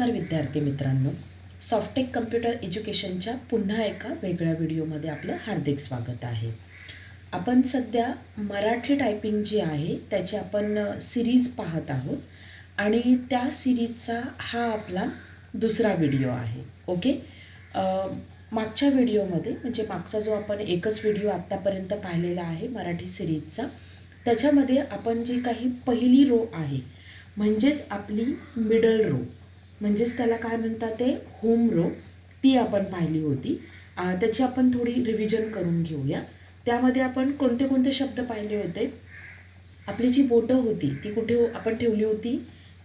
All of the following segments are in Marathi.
नमस्कार विद्यार्थी मित्रांनो, सॉफ्टेक कम्प्युटर एज्युकेशनच्या पुन्हा एका वेगळ्या व्हिडिओमध्ये आपलं हार्दिक स्वागत आहे. आपण सध्या मराठी टायपिंग जी आहे त्याची आपण सिरीज पाहत आहोत आणि त्या सिरीजचा हा आपला दुसरा व्हिडिओ आहे. ओके, मागच्या व्हिडिओमध्ये म्हणजे मागचा जो आपण एकच व्हिडिओ आत्तापर्यंत पाहिलेला आहे मराठी सिरीजचा, त्याच्यामध्ये आपण जी काही पहिली रो आहे म्हणजेच आपली मिडल रो, म्हणजेच त्याला काय म्हणतात ते होम रो, ती आपण पाहिली होती. त्याची आपण थोडी रिव्हिजन करून घेऊया. त्यामध्ये आपण कोणते कोणते शब्द पाहिले होते. आपली जी बोटं होती ती कुठे आपण ठेवली होती,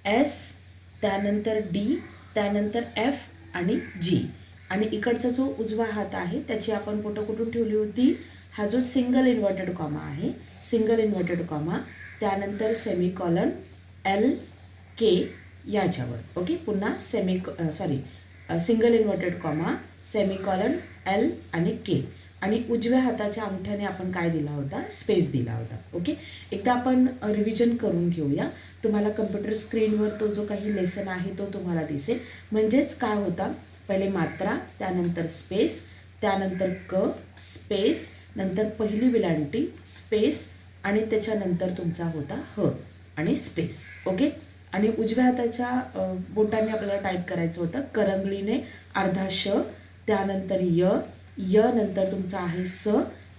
एस, त्यानंतर डी, त्यानंतर एफ आणि जी. आणि इकडचा जो उजवा हात आहे त्याची आपण बोटं कुठून ठेवली होती, हा जो सिंगल इन्व्हर्टेड कॉमा आहे, सिंगल इन्व्हर्टेड कॉमा, त्यानंतर सेमीकॉलन, एल, के याच्यावर. ओके, पुन्हा single inverted comma, semicolon, L आणि के. आणि उजव्या हाताच्या अंगठ्याने आपण काय दिला होता, स्पेस दिला होता. ओके, एकदा आपण रिव्हिजन करून घेऊया. तुम्हाला कम्प्युटर स्क्रीनवर तो जो काही लेसन आहे तो तुम्हाला दिसेल. म्हणजेच काय होता, पहिले मात्रा, त्यानंतर स्पेस, त्यानंतर क, स्पेस, नंतर पहिली विलांटी, स्पेस आणि त्याच्यानंतर तुमचा होता ह आणि स्पेस. ओके, आणि उजव्या हाताच्या बोटाने आपल्याला टाईप करायचं होतं करंगळीने अर्धा श, त्यानंतर य नंतर तुमचा आहे स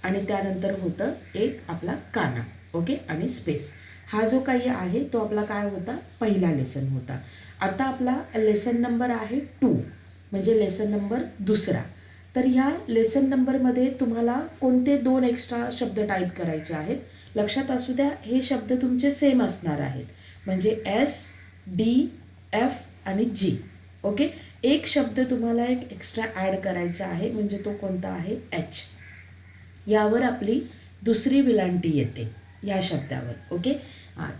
आणि त्यानंतर होतं एक आपला काना. ओके, आणि स्पेस. हा जो काही आहे तो आपला काय होता, पहिला लेसन होता. आता आपला लेसन नंबर आहे 2, म्हणजे लेसन नंबर दुसरा. तर ह्या लेसन नंबरमध्ये तुम्हाला कोणते 2 एक्स्ट्रा शब्द टाईप करायचे आहेत. लक्षात असू द्या, हे शब्द तुमचे सेम असणार आहेत, म्हणजे एस, डी, एफ आणि जी. ओके, एक शब्द तुम्हाला एक एक्स्ट्रा ॲड करायचा आहे, म्हणजे तो कोणता आहे, एच. यावर आपली दुसरी विलांटी येते या शब्दावर. ओके,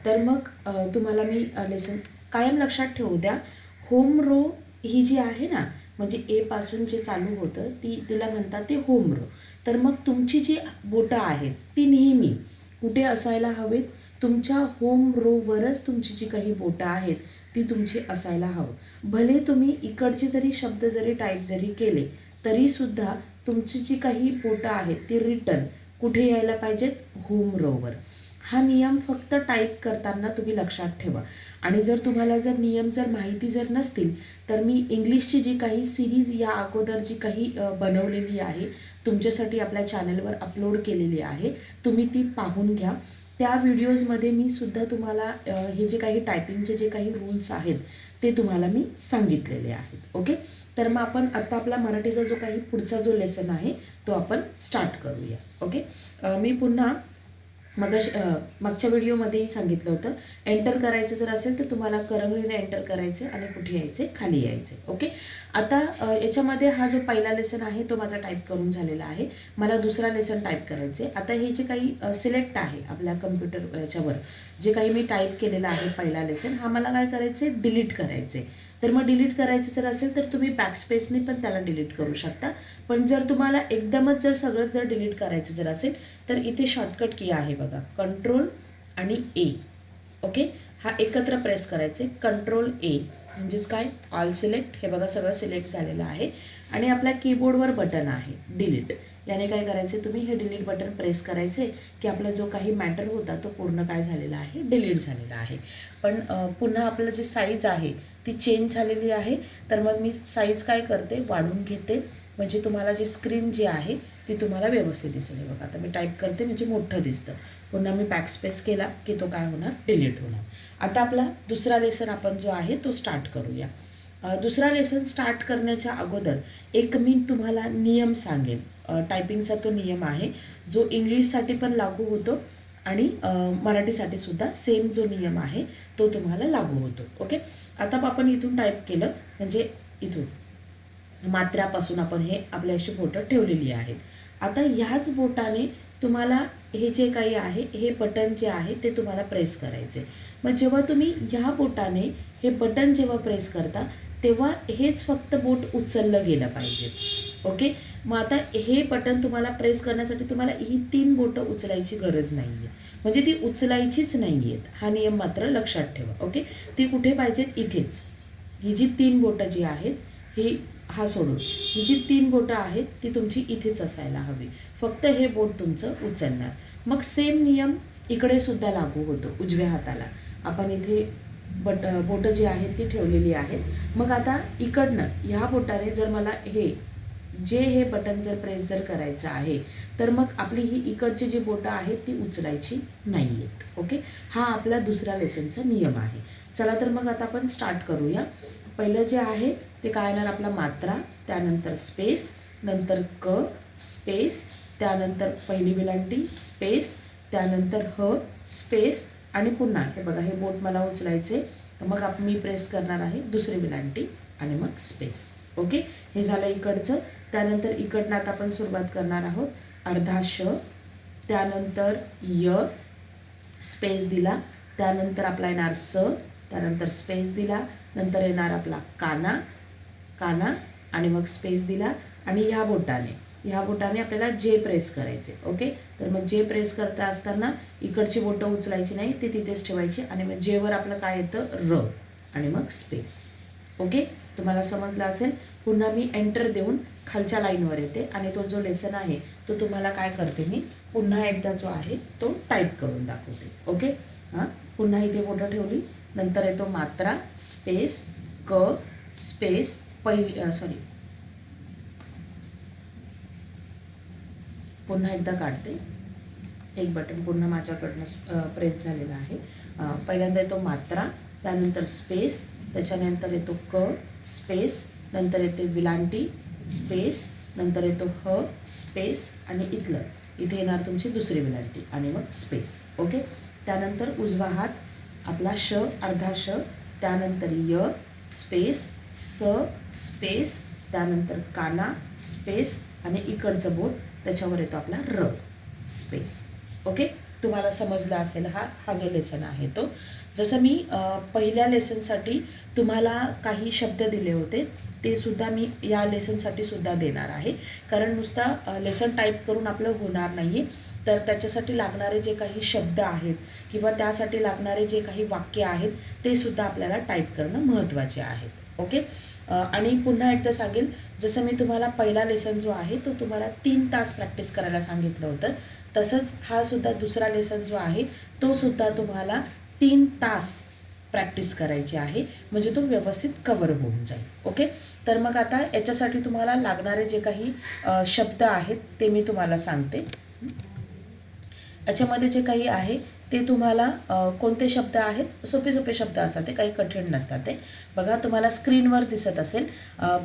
तर मग तुम्हाला मी लेसन कायम लक्षात ठेवू द्या. होम रो ही जी आहे ना, म्हणजे ए पासून जे चालू होतं तिला म्हणतात ते होम रो. तर मग तुमची जी बोटं आहेत ती नेहमी कुठे असायला हवेत, तुमच्या होम रोवरच तुमची जी काही बोटं आहेत ती तुमची असायला हवं. भले तुम्ही इकडचे जरी शब्द जरी टाईप जरी केले तरीसुद्धा तुमची जी काही बोटं आहेत ती रिटर्न कुठे यायला पाहिजेत, होम रोवर. हा नियम फक्त टाईप करताना तुम्ही लक्षात ठेवा. आणि जर तुम्हाला जर नियम जर माहिती जर नसतील तर मी इंग्लिशची जी काही सिरीज या अगोदर जी काही बनवलेली आहे तुमच्यासाठी आपल्या चॅनलवर अपलोड केलेली आहे, तुम्ही ती पाहून घ्या. त्या व्हिडिओजमध्ये मी सुद्धा तुम्हाला हे जे काही टायपिंगचे जे काही रूल्स आहेत ते तुम्हाला मी सांगितलेले आहेत. ओके, तर मग आपण आत्ता आपला मराठीचा जो काही पुढचा जो लेसन आहे तो आपण स्टार्ट करूया. ओके, मी पुन्हा मागच्या व्हिडिओमध्येही सांगितलं होतं, एंटर करायचं जर असेल तर तुम्हाला करंगळीने एंटर करायचे आणि कुठे यायचे, खाली यायचे. ओके, आता याच्यामध्ये हा जो पहिला लेसन आहे तो माझा टाईप करून झालेला आहे. मला दुसरा लेसन टाईप करायचे. आता हे जे काही सिलेक्ट आहे आपल्या कम्प्युटर याच्यावर जे काही मी टाईप केलेलं आहे पहिला लेसन, हा मला काय करायचे, डिलीट करायचे. तर मग डिलीट करायचं जर असेल तर तुम्ही बॅकस्पेसने पण त्याला डिलीट करू शकता. पण जर तुम्हाला एकदमच जर सगळं जर डिलीट करायचं जर असेल तर इथे शॉर्टकट की आहे बघा, कंट्रोल आणि ए. ओके, हा एकत्र प्रेस करायचे, कंट्रोल ए म्हणजेच काय, ऑल सिलेक्ट. हे बघा सगळं सिलेक्ट झालेलं आहे आणि आपल्या कीबोर्डवर बटन आहे डिलीट. याने काय करायचे, तुम्ही हे डिलीट बटन प्रेस करायचे की आपला जो काही मॅटर होता तो पूर्ण काय झालेला आहे, डिलीट झालेला आहे. पण पुन्हा आपलं जी साईज आहे ती चेंज झालेली आहे. तर मग मी साईज काय करते, वाढवून घेते, म्हणजे तुम्हाला जी स्क्रीन जी आहे ती तुम्हाला व्यवस्थित दिसेल. बघा आता मी टाईप करते म्हणजे मोठं दिसतं. पुन्हा मी बॅकस्पेस केला की तो काय होणार, डिलीट होणार. आता आपला दुसरा लेसन आपण जो आहे तो स्टार्ट करूया. दुसरा लेसन स्टार्ट करण्याच्या अगोदर एक मी तुम्हाला नियम सांगेन. टायपिंगचा तो नियम आहे जो इंग्लिशसाठी पण लागू होतो आणि मराठीसाठी सुद्धा सेम जो नियम आहे तो तुम्हाला लागू होतो. ओके, आता आपण इथून टाईप केलं म्हणजे इथून मात्रापासून आपण हे आपल्या अशी बोटं ठेवलेली आहेत. आता ह्याच बोटाने तुम्हाला हे जे काही आहे हे बटन जे आहे ते तुम्हाला प्रेस करायचे. मग जेव्हा तुम्ही ह्या बोटाने हे बटन जेव्हा प्रेस करता तेव्हा हेच फक्त बोट उचललं गेलं पाहिजे. ओके, मग आता हे बटन तुम्हाला प्रेस करण्यासाठी तुम्हाला ही 3 बोटं उचलायची गरज नाही आहे, म्हणजे ती उचलायचीच नाही आहेत. हा नियम मात्र लक्षात ठेवा. ओके, ती कुठे पाहिजेत, इथेच ही जी 3 बोटं जी आहेत ही हा सोडून ही जी 3 बोटं आहेत ती तुमची इथेच असायला हवी. फक्त हे बोट तुमचं उचलणार. मग सेम नियम इकडे सुद्धा लागू होतो. उजव्या हाताला आपण इथे बोटं जी आहेत ती ठेवलेली आहेत. मग आता इकडनं ह्या बोटाने जर मला हे बटन जर प्रेस जर करायचं आहे तर मग आपली ही इकडची जी बोटं आहेत ती उचलायची नाही आहेत. ओके, हा आपला दुसरा लेसनचा नियम आहे. चला तर मग आता आपण स्टार्ट करूया. पहिलं जे आहे ते काय येणार, आपला मात्रा, त्यानंतर स्पेस, नंतर क, स्पेस, त्यानंतर पहिली वेलांटी, स्पेस, त्यानंतर ह, स्पेस आणि पुन्हा हे बघा हे बोट मला उचलायचे तर मग मी प्रेस करणार आहे दुसरी वेलांटी आणि मग स्पेस. ओके, हे झालं इकडचं. त्यानंतर इकडनं आता आपण सुरुवात करणार आहोत. अर्धा श, त्यानंतर य, स्पेस दिला, त्यानंतर आपला येणार स, त्यानंतर स्पेस दिला, नंतर येणार आपला काना, काना आणि मग स्पेस दिला आणि ह्या बोटाने आपल्याला जे प्रेस करायचे. ओके, तर मग जे प्रेस करता असताना इकडची बोटं उचलायची नाही, ती तिथेच ठेवायची आणि मग जेवर आपलं काय येतं र आणि मग स्पेस. ओके, तुम्हाला समजलं असेल. पुन्हा मी एंटर देऊन खालच्या लाईनवर येते आणि तो जो लेसन आहे तो तुम्हाला काय करते मी पुन्हा एकदा जो आहे तो टाईप करून दाखवते. ओके, पुन्हा इथे बोटं ठेवली, नंतर येतो मात्रा, स्पेस, क, स्पेस, पुन्हा एकदा काढते. एक बटन पुन्हा माझ्याकडनं प्रेस झालेलं आहे. पहिल्यांदा येतो मात्रा, त्यानंतर स्पेस, त्याच्यानंतर येतो क, स्पेस, नंतर येते विलांटी, स्पेस, नंतर येतो ह, स्पेस आणि इथे येणार तुमची दुसरी विलांटी आणि मग स्पेस. ओके, त्यानंतर उजवा हात आपला श, अर्धा श, त्यानंतर य, स्पेस, स, स्पेस, त्यानंतर काना, स्पेस आणि इकडचं बोट त्याच्यावर येतो आपला र, स्पेस. ओके, तुम्हाला समजला असेल हा जो लेसन आहे तो. जसं मी पहिल्या लेसनसाठी तुम्हाला काही शब्द दिले होते ते सुद्धा मी या लेसनसाठी सुद्धा देणार आहे. कारण नुसता लेसन टाईप करून आपलं होणार नाही आहे, तर त्याच्यासाठी लागणारे जे काही शब्द आहेत किंवा त्यासाठी लागणारे जे काही वाक्य आहेत ते सुद्धा आपल्याला टाईप करणं महत्त्वाचे आहेत. ओके, आणि पुन्हा एकदा सांगेल, जसं मी तुम्हाला पहिला लेसन जो आहे तो तुम्हाला 3 तास प्रॅक्टिस करायला सांगितलं होतं, तसंच हा सुद्धा दुसरा लेसन जो आहे तो सुद्धा तुम्हाला 3 तास प्रॅक्टिस करायची आहे, म्हणजे तो व्यवस्थित कवर होऊन जाईल. ओके, तर मग आता याच्यासाठी तुम्हाला लागणारे जे काही शब्द आहेत ते मी तुम्हाला सांगते. याच्यामध्ये जे काही आहे ते तुम्हाला कोणते शब्द आहेत, सोपे सोपे शब्द असतात, ते काही कठीण नसतात. ते बघा तुम्हाला स्क्रीनवर दिसत असेल.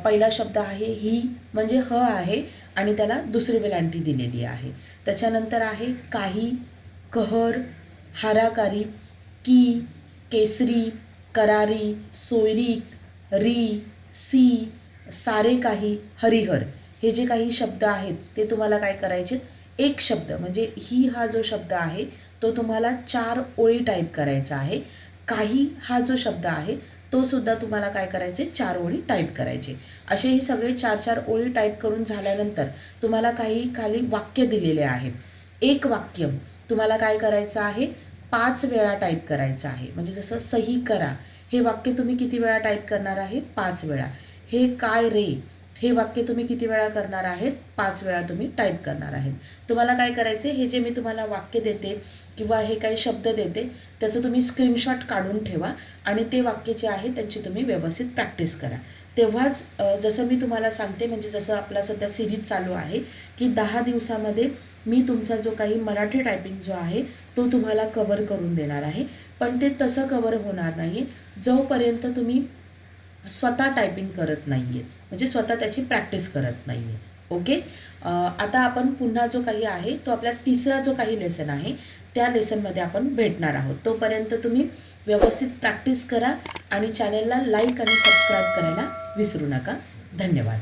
पहिला शब्द आहे ही, म्हणजे ह आहे आणि त्याला दुसरी वेलांटी दिलेली आहे. त्याच्यानंतर आहे काही, कहर, हाराकारी, की, केसरी, करारी, सोयरीक, री, सी, सारे काही, हरिहर. हे जे काही शब्द आहेत ते तुम्हाला काय करायचे, एक शब्द म्हणजे ही हा जो शब्द आहे तो तुम्हाला 4 ओळी टाईप करायचा आहे. काही हा जो शब्द आहे तो सुद्धा तुम्हाला काय करायचे, 4 ओळी टाईप करायचे. असे हे सगळे 4-4 ओळी टाईप करून झाल्यानंतर तुम्हाला काही खाली वाक्य दिलेले आहेत. एक वाक्य तुम्हाला काय करायचं आहे, 5 वेळा टाईप करायचं आहे. म्हणजे जसं सही करा हे वाक्य तुम्ही किती वेळा टाईप करणार आहे, 5 वेळा. हे काय रे हे वाक्य तुम्ही किती वेळा करणार आहेत, 5 वेळा तुम्ही टाईप करणार आहेत. तुम्हाला काय करायचे, हे जे मी तुम्हाला वाक्य देते किंवा हे काही शब्द देते त्याचं तुम्ही स्क्रीनशॉट काढून ठेवा आणि ते वाक्य जे आहे त्यांची तुम्ही व्यवस्थित प्रॅक्टिस करा. तेव्हाच जसं मी तुम्हाला सांगते, म्हणजे जसं आपला सध्या सिरीज चालू आहे की 10 दिवसामध्ये मी तुमचा जो काही मराठी टायपिंग जो आहे तो तुम्हाला कवर करून देणार आहे. पण ते तसं कवर होणार नाही जोपर्यंत तुम्ही स्वतः टायपिंग करत नाही आहे, म्हणजे स्वतः त्याची प्रॅक्टिस करत नाही आहे. ओके, आता आपण पुन्हा जो काही आहे तो आपला तिसरा जो काही लेसन आहे त्या लेसनमध्ये आपण भेटणार आहोत. तोपर्यंत तुम्ही व्यवस्थित प्रॅक्टिस करा आणि चॅनलला लाईक आणि सबस्क्राईब करायला विसरू नका. धन्यवाद.